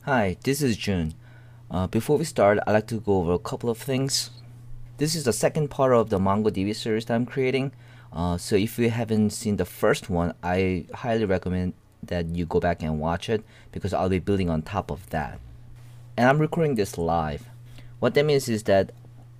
Hi, this is June. Before we start, I'd like to go over a couple of things. This is the second part of the MongoDB series that I'm creating. So if you haven't seen the first one, I highly recommend that you go back and watch it because I'll be building on top of that. And I'm recording this live. What that means is that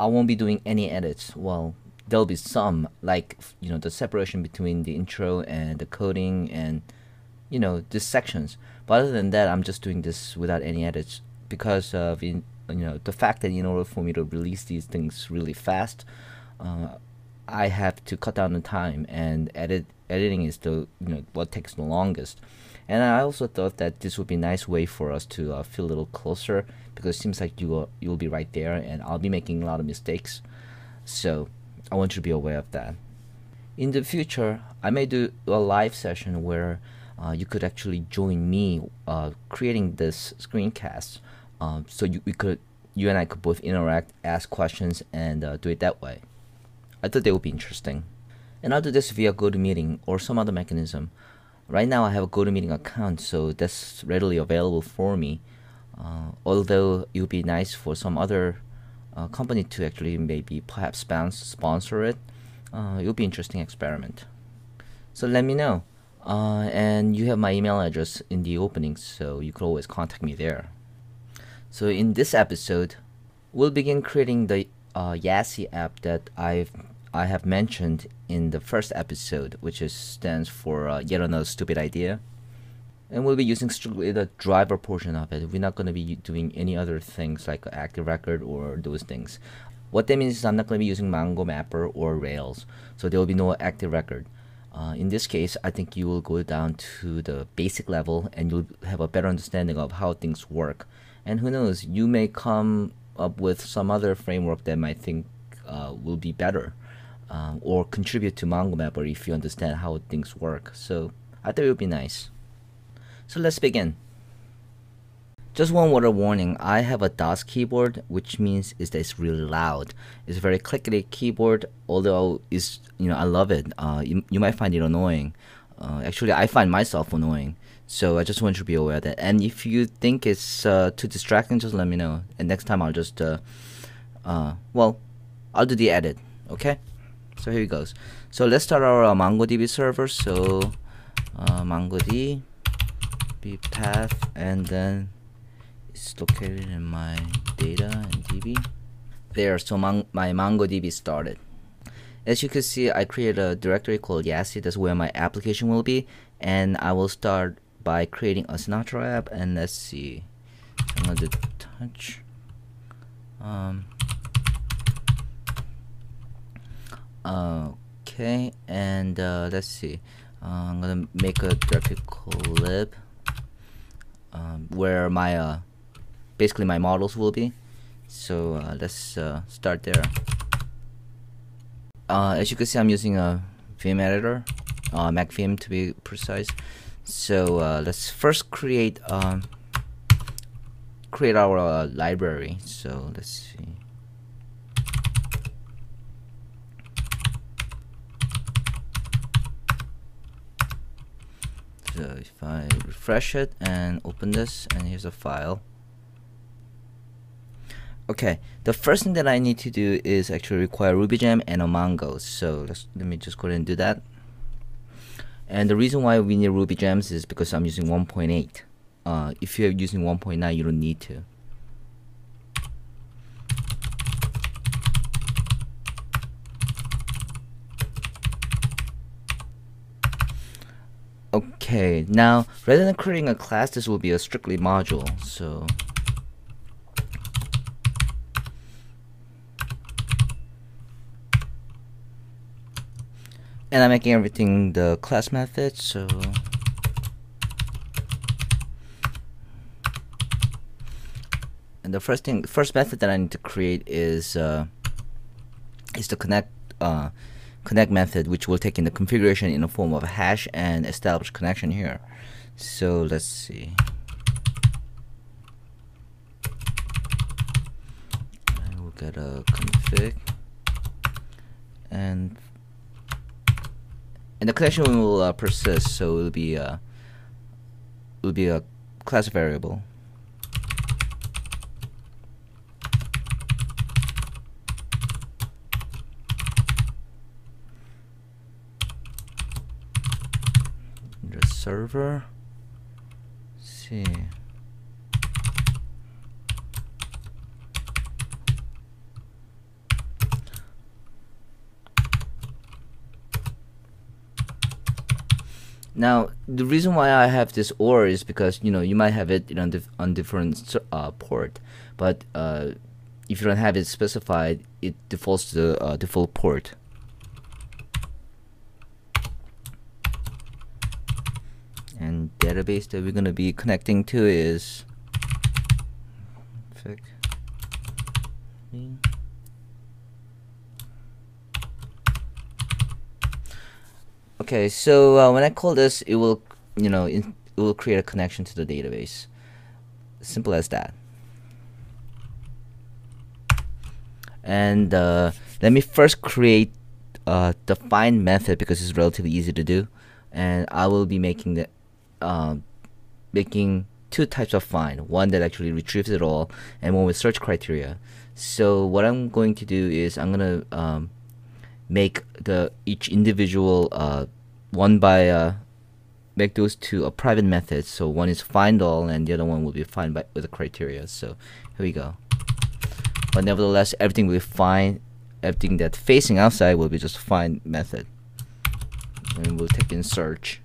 I won't be doing any edits. Well, there'll be some, like, the separation between the intro and the coding and, the sections. But other than that, I'm just doing this without any edits because of the fact that in order for me to release these things really fast, I have to cut down the time, and editing is the what takes the longest. And I also thought that this would be a nice way for us to feel a little closer because it seems like you'll be right there, and I'll be making a lot of mistakes. So I want you to be aware of that. In the future, I may do a live session where you could actually join me creating this screencast. So you and I could both interact, ask questions, and do it that way. I thought that would be interesting. And I'll do this via GoToMeeting or some other mechanism. Right now I have a GoToMeeting account, so that's readily available for me. Although it would be nice for some other company to actually maybe perhaps sponsor it. It would be an interesting experiment. So let me know. And you have my email address in the opening, so you could always contact me there. So in this episode, we'll begin creating the Yassi app that I have mentioned in the first episode, which stands for yet another stupid idea. And we'll be using strictly the driver portion of it. We're not going to be doing any other things like active record or those things. What that means is I'm not going to be using Mongo Mapper or Rails, so there will be no active record. In this case, I think you will go down to the basic level and you'll have a better understanding of how things work. And who knows, you may come up with some other framework that might think will be better or contribute to Mongo Mapper if you understand how things work. So I thought it would be nice. So let's begin. Just one word of warning, I have a DOS keyboard, which means is that it's really loud. It's a very clickety keyboard, although I love it. You might find it annoying. Actually, I find myself annoying. So I just want you to be aware of that. And if you think it's too distracting, just let me know. And next time I'll just, I'll do the edit, okay? So here it goes. So let's start our MongoDB server. So MongoDB path, and then it's located in my data and DB. There, so my MongoDB started. As you can see, I created a directory called Yassi. That's where my application will be. And I will start by creating a Snatcher app. And let's see. I'm going to do touch. Okay, and let's see. I'm going to make a directory called lib. Where my basically my models will be. So let's start there. As you can see, I'm using a Vim editor, Mac Vim to be precise. So let's first create our library. So let's see. So if I refresh it and open this, and here's a file. Okay, the first thing that I need to do is actually require RubyGem and a Mongo. So let me just go ahead and do that. And the reason why we need RubyGems is because I'm using 1.8. If you're using 1.9, you don't need to. Okay, now rather than creating a class, this will be a strictly module. So and I'm making everything the class method. So and the first method that I need to create is the connect method, which will take in the configuration in the form of a hash and establish connection here. So let's see. I will get a config, and the connection will persist, so it'll be a class variable. server. See. Now, the reason why I have this OR is because, you know, you might have it on different port, but if you don't have it specified, it defaults to the default port. And database that we're going to be connecting to is okay, so when I call this, it will, you know, it will create a connection to the database. Simple as that. And let me first create the find method because it's relatively easy to do, and I will be making the making two types of find, one that actually retrieves it all and one with search criteria. So what I'm going to do is I'm gonna make each individual one by make those two a private method. So one is find all and the other one will be find by with the criteria. So here we go. But nevertheless, everything will be fine. Everything that's facing outside will be just find method, and we'll take in search.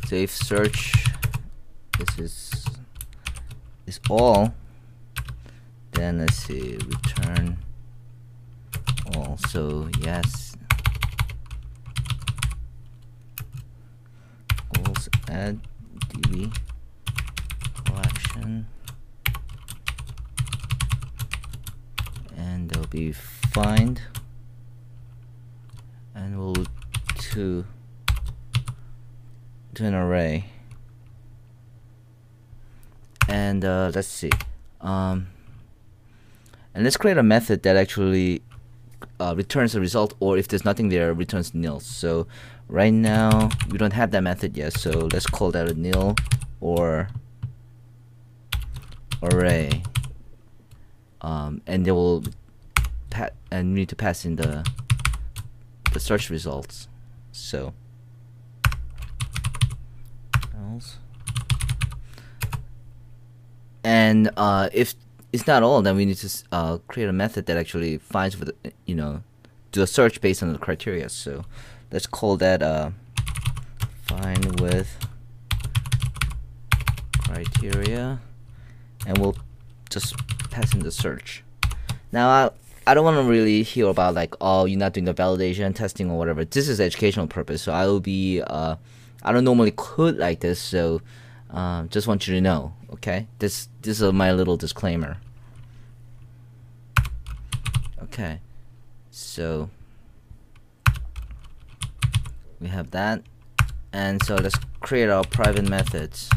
So if search is all, then let's see, return all. So yes, equals add db collection, and there'll be find, and we'll to an array. And let's see, and let's create a method that actually returns a result, or if there's nothing there, returns nil. So right now we don't have that method yet, so let's call that a nil or array, and they will and we need to pass in the search results. So else, and if it's not all, then we need to create a method that actually finds with, you know, do a search based on the criteria. So let's call that find with criteria, and we'll just pass in the search. Now I don't want to really hear about like, oh, you're not doing the validation testing or whatever. This is educational purpose, so I will be I don't normally code like this, so just want you to know. Okay, this is my little disclaimer. Okay, so we have that, and so let's create our private methods.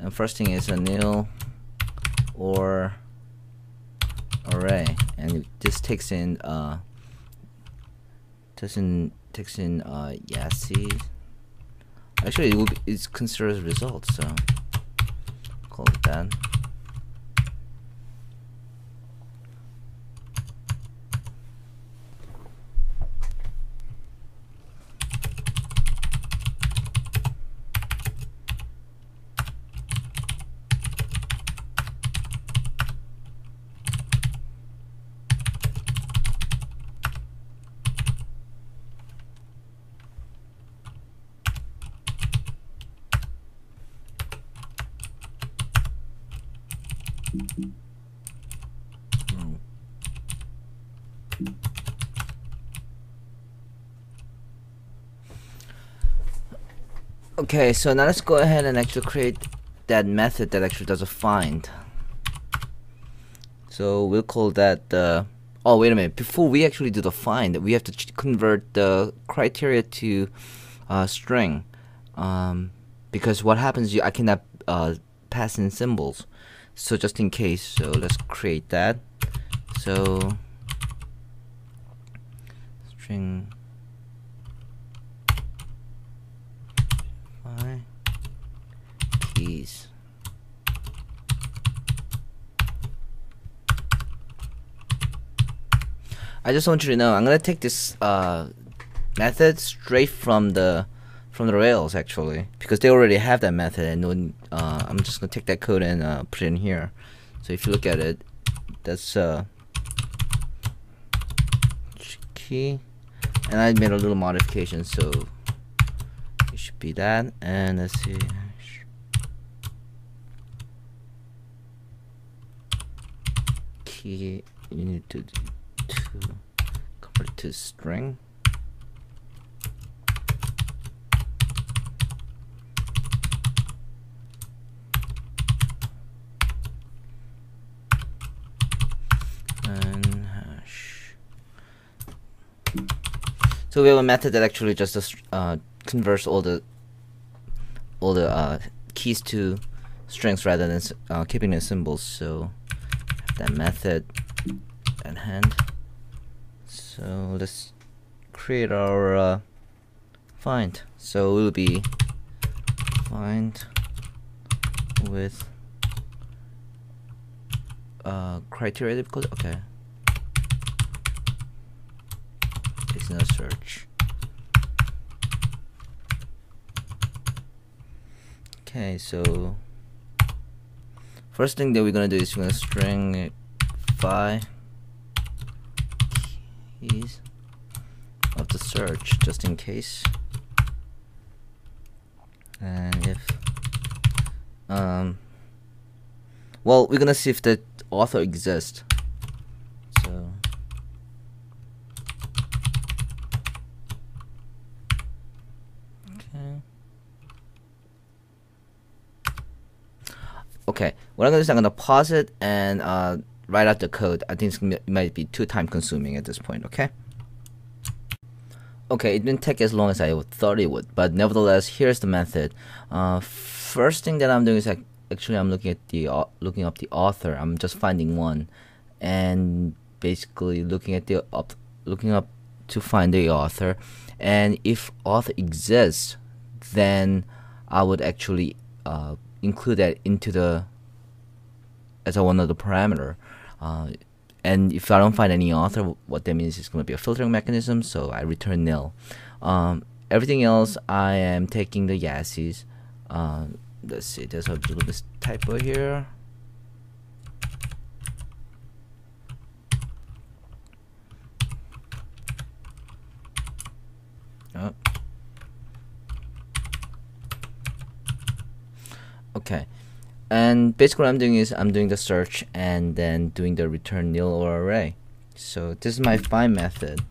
And first thing is a nil or array, and this takes in Yassi. Actually, it's considered as a result, so call it that. Okay, so now let's go ahead and actually create that method that actually does a find. So we'll call that oh, wait a minute, before we actually do the find, we have to convert the criteria to string, because what happens, I cannot pass in symbols. So just in case, so let's create that. So string keys. I just want you to know, I'm gonna take this method straight from the Rails, actually, because they already have that method. And I'm just gonna take that code and put it in here. So if you look at it, that's key, and I made a little modification, so it should be that. And let's see, key, you need to convert it to string. And hash. So we have a method that actually just converts all the keys to strings rather than keeping the symbols. So that method at hand. So let's create our find. So it will be find with criteria code. Okay, it's no search. Okay, so first thing that we're gonna do is we're gonna string keys of the search, just in case. And if well, we're gonna see if the author exists. So okay, what I'm gonna do is I'm gonna pause it and write out the code. I think it might be too time consuming at this point. Okay, it didn't take as long as I thought it would, but nevertheless, here's the method. First thing that I'm doing is actually I'm looking up the author. I'm just finding one, and basically looking up to find the author. And if author exists, then I would actually include that into as one of the parameter. And if I don't find any author, what that means is going to be a filtering mechanism, so I return nil. Everything else, I am taking the YASIs. Let's see, there's a little bit typo here. Oh. Okay. And basically what I'm doing is I'm doing the search and then doing the return nil or array. So this is my find method.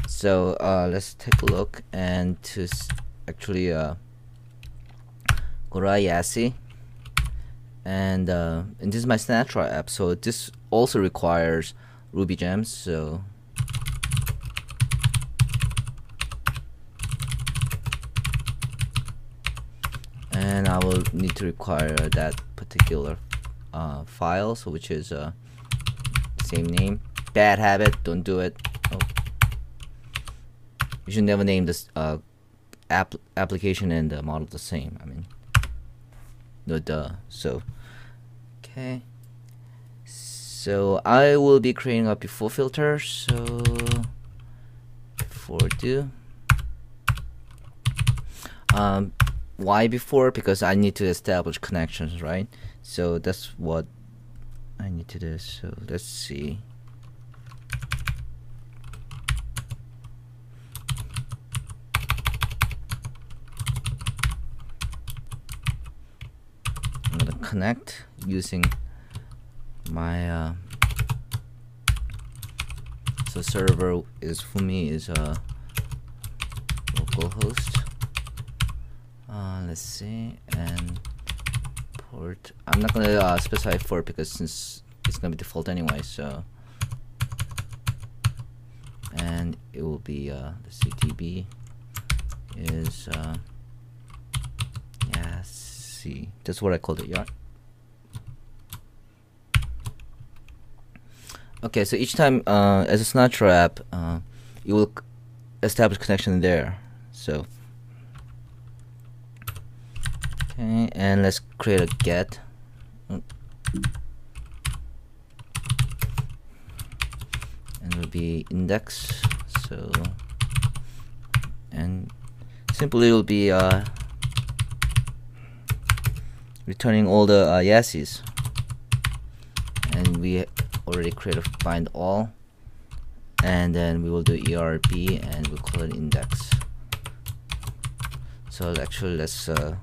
So let's take a look and to actually go to IASI, and this is my Snatcher app. So this also requires Ruby gems. So and I will need to require that particular file, so which is same name. Bad habit, don't do it. Oh. You should never name this application and the model the same. I mean, no duh. So okay, so I will be creating a before filter. So before do why before? Because I need to establish connections, right? So that's what I need to do. So let's see. I'm gonna connect using my so server is for me is localhost. Let's see, and port. I'm not gonna specify port because since it's gonna be default anyway. So, and it will be let's see, DB is yeah, see, that's what I called it, yeah. Okay, so each time as a Snatcher app, you will establish connection there. So. Okay, and let's create a get. And it will be index. So and simply will be returning all the yeses. And we already created a find all, and then we will do ERB and we'll call it index. So actually let's I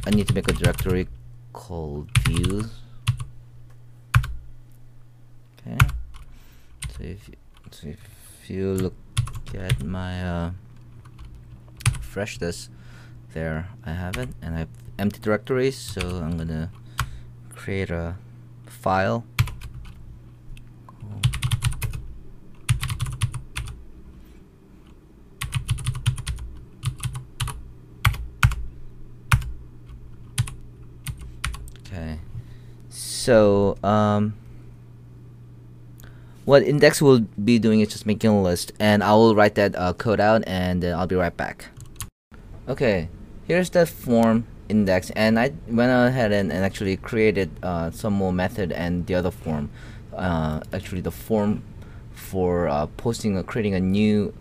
need to make a directory called views. Okay, so if you look at my refresh this, there I have it, and I have empty directories. So I'm gonna create a file. Okay, so what index will be doing is just making a list, and I will write that code out, and then I'll be right back. Okay, here's the form index, and I went ahead and actually created some more method and the other form. Actually, the form for posting or creating a new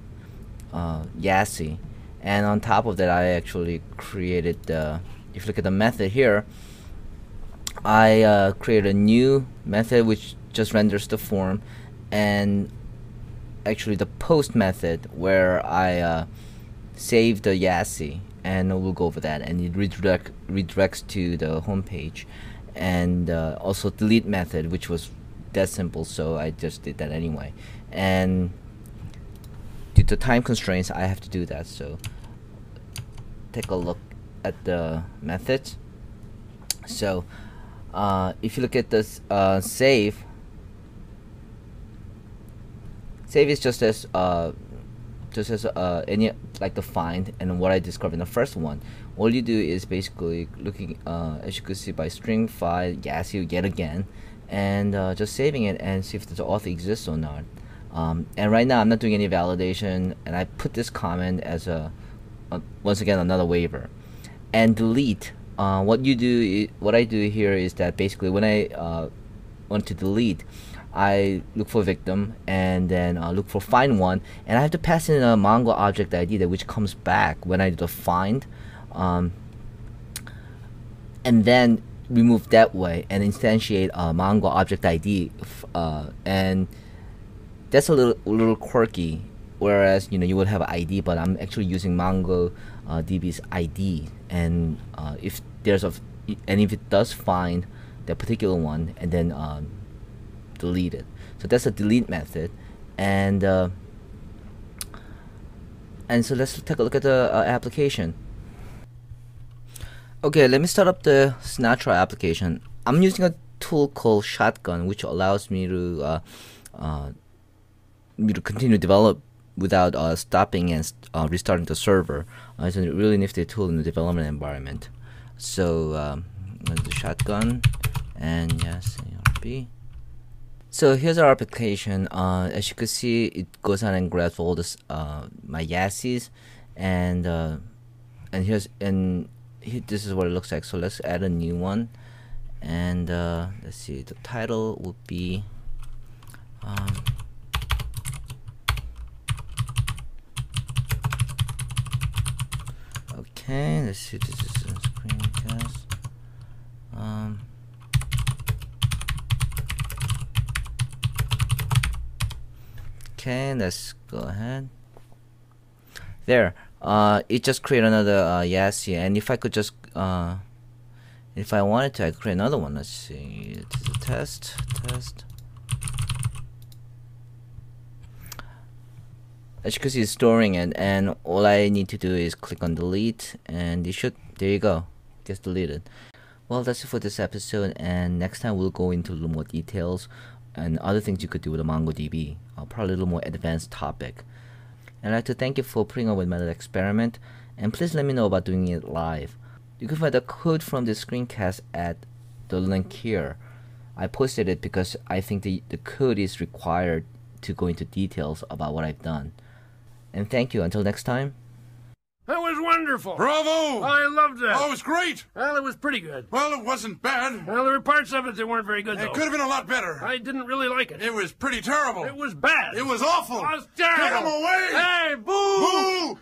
YASI, and on top of that, I actually created the. If you look at the method here, I created a new method which just renders the form, and actually the post method where I save the YASI, and we'll go over that, and it redirects to the home page, and also delete method, which was that simple, so I just did that anyway, and due to time constraints I have to do that. So take a look at the methods. So if you look at this save is just as any like the find and what I described in the first one. All you do is basically looking as you could see by string file YASI yet again, and just saving it and see if the author exists or not. And right now I'm not doing any validation, and I put this comment as a once again another waiver. And delete, what I do here is that basically when I want to delete, I look for victim, and then look for find one, and I have to pass in a Mongo object ID that which comes back when I do the find, and then remove that way and instantiate a Mongo object ID, and that's a little quirky. Whereas you would have an ID, but I'm actually using MongoDB's ID, and if it does find that particular one, and then delete it. So that's a delete method, and so let's take a look at the application. Okay, let me start up the Snatcher application. I'm using a tool called Shotgun, which allows me to continue to develop without stopping and restarting the server. It's a really nifty tool in the development environment. So I'm going to do Shotgun, and yes, ERB. So here's our application. As you can see, it goes on and grabs all this my YASIs, and this is what it looks like. So let's add a new one, and let's see. The title would be okay. Let's see. This is a screencast. Okay, let's go ahead. There, it just created another YASI, and if I could just, if I wanted to, I could create another one. Let's see, it's a test. As you can see, it's storing it, and all I need to do is click on delete, and there you go, it gets deleted. Well, that's it for this episode, and next time we'll go into a little more details and other things you could do with a MongoDB, probably a little more advanced topic. And I'd like to thank you for putting up with my little experiment, and please let me know about doing it live. You can find the code from this screencast at the link here. I posted it because I think the code is required to go into details about what I've done. And thank you. Until next time. That was one wonderful. Bravo! I loved it. Oh, it was great. Well, it was pretty good. Well, it wasn't bad. Well, there were parts of it that weren't very good, though. It could have been a lot better. I didn't really like it. It was pretty terrible. It was bad. It was awful. It was terrible. Get him away! Hey, boo! Boo!